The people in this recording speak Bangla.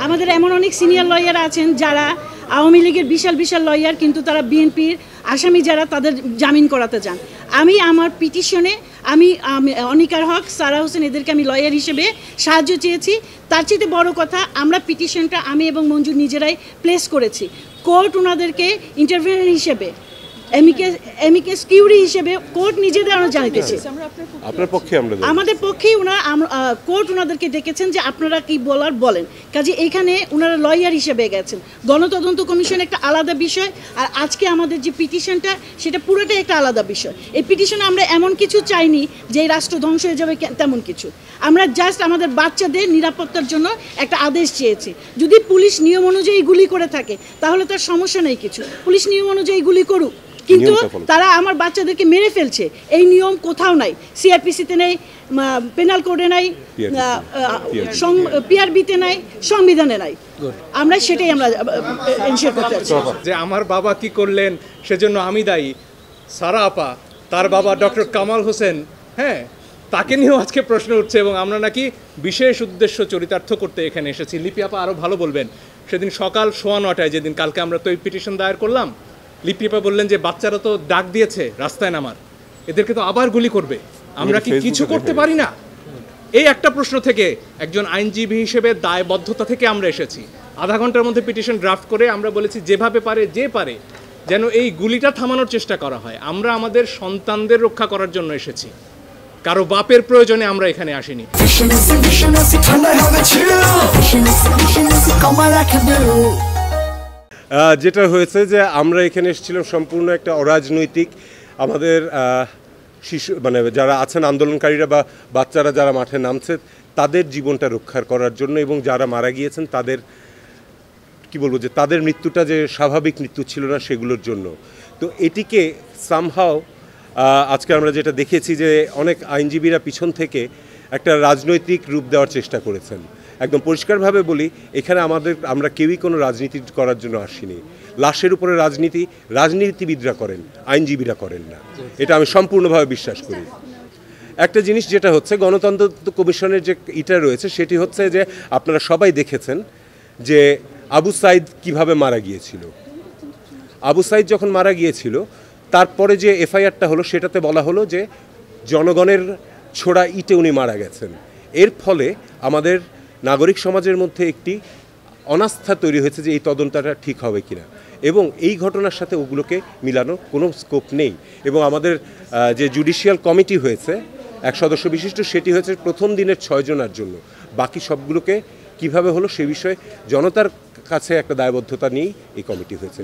আমাদের এমন অনেক সিনিয়র লয়ার আছেন যারা আওয়ামী লীগের বিশাল বিশাল লয়ার, কিন্তু তারা বিএনপির আসামি যারা তাদের জামিন করাতে চান। আমি আমার পিটিশনে আমি অনিকার হক, সারা হোসেন এদেরকে আমি লয়ার হিসেবে সাহায্য চেয়েছি। তার চেয়ে বড় কথা, আমরা পিটিশনটা আমি এবং মঞ্জুর নিজেরাই প্লেস করেছি। কোর্ট ওনাদেরকে ইন্টারভিউয়ার হিসেবে এমিকেস কিউরি হিসেবে কোর্ট নিজেদের আমরা জানাইতেছি। আমাদের পক্ষেই কোর্ট ওনাদেরকে ডেকেছেন যে আপনারা কি বলার বলেন। কাজে এইখানে ওনারা লয়ার হিসেবে গেছেন। গণতদন্ত কমিশন একটা আলাদা বিষয়, আর আজকে আমাদের যে পিটিশনটা সেটা পুরোটাই একটা আলাদা বিষয়। এই পিটিশনে আমরা এমন কিছু চাইনি যে এই রাষ্ট্র ধ্বংস হয়ে যাবে, তেমন কিছু। আমরা জাস্ট আমাদের বাচ্চাদের নিরাপত্তার জন্য একটা আদেশ চেয়েছি। যদি পুলিশ নিয়ম অনুযায়ী গুলি করে থাকে তাহলে তার সমস্যা নেই কিছু, পুলিশ নিয়ম অনুযায়ী গুলি করুক, কিন্তু তারা আমার বাচ্চাদেরকে মেরে ফেলছে এই নিয়ম কোথাও নাই। সিআরপিসিতে নেই, পেনাল কোডে নাই, পিআরবিতে নাই, সংবিধানে নাই। আমরা সেটাই আমরা এনশিওর করতে চাচ্ছি যে আমার বাবা কি করলেন সেজন্য আমি দায়ী। সারা আপা, তার বাবা ডক্টর কামাল হোসেন, হ্যাঁ, তাকে নিয়েও আজকে প্রশ্ন উঠছে এবং আমরা নাকি বিশেষ উদ্দেশ্য চরিতার্থ করতে এখানে এসেছি। লিপি আপা আরও ভালো বলবেন। সেদিন সকাল 9:15 যেদিন কালকে আমরা তো এই পিটিশন দায়ের করলাম, লিপি আপা বললেন যে বাচ্চারা তো ডাক দিয়েছে রাস্তায় নামার, এদেরকে তো আবার গুলি করবে, আমরা কি কিছু করতে পারি না? এই একটা প্রশ্ন থেকে একজন আইনজীবী হিসেবে দায়বদ্ধতা থেকে আমরা এসেছি। আধা ঘন্টার মধ্যে পিটিশন ড্রাফট করে আমরা বলেছি যেভাবে পারে যে পারে যেন এই গুলিটা থামানোর চেষ্টা করা হয়। আমরা আমাদের সন্তানদের রক্ষা করার জন্য এসেছি, কারো বাপের প্রয়োজনে আমরা এখানে আসিনি। যেটা হয়েছে যে আমরা এখানে এসেছিলাম সম্পূর্ণ একটা অরাজনৈতিক, আমাদের শিশু যারা আছেন আন্দোলনকারীরা বা বাচ্চারা যারা মাঠে নামছে তাদের জীবনটা রক্ষা করার জন্য, এবং যারা মারা গিয়েছেন তাদের কি বলবো যে তাদের মৃত্যুটা যে স্বাভাবিক মৃত্যু ছিল না সেগুলোর জন্য। তো এটিকে সামহাও আজকে আমরা যেটা দেখেছি যে অনেক আইনজীবীরা পিছন থেকে একটা রাজনৈতিক রূপ দেওয়ার চেষ্টা করেছেন। একদম পরিষ্কারভাবে বলি, এখানে আমরা কেউই কোনো রাজনীতি করার জন্য আসিনি। লাশের উপরে রাজনীতিবিদরা করেন, আইনজীবীরা করেন না, এটা আমি সম্পূর্ণভাবে বিশ্বাস করি। একটা জিনিস যেটা হচ্ছে গণতন্ত্র কমিশনের যে ইটা রয়েছে সেটি হচ্ছে যে আপনারা সবাই দেখেছেন যে আবু সাইদ কিভাবে মারা গিয়েছিল। আবু সাইদ যখন মারা গিয়েছিল তারপরে যে এফআইআরটা হলো সেটাতে বলা হলো যে জনগণের ছোড়া ইটে উনি মারা গেছেন। এর ফলে আমাদের নাগরিক সমাজের মধ্যে একটি অনাস্থা তৈরি হয়েছে যে এই তদন্তটা ঠিক হবে কিনা, এবং এই ঘটনার সাথে ওগুলোকে মিলানোর কোনো স্কোপ নেই। এবং আমাদের যে জুডিশিয়াল কমিটি হয়েছে 1 সদস্য বিশিষ্ট, সেটি হয়েছে প্রথম দিনের 6 জনের জন্য। বাকি সবগুলোকে কিভাবে হলো সে বিষয়ে জনতার কাছে একটা দায়বদ্ধতা নিয়েই এই কমিটি হয়েছে।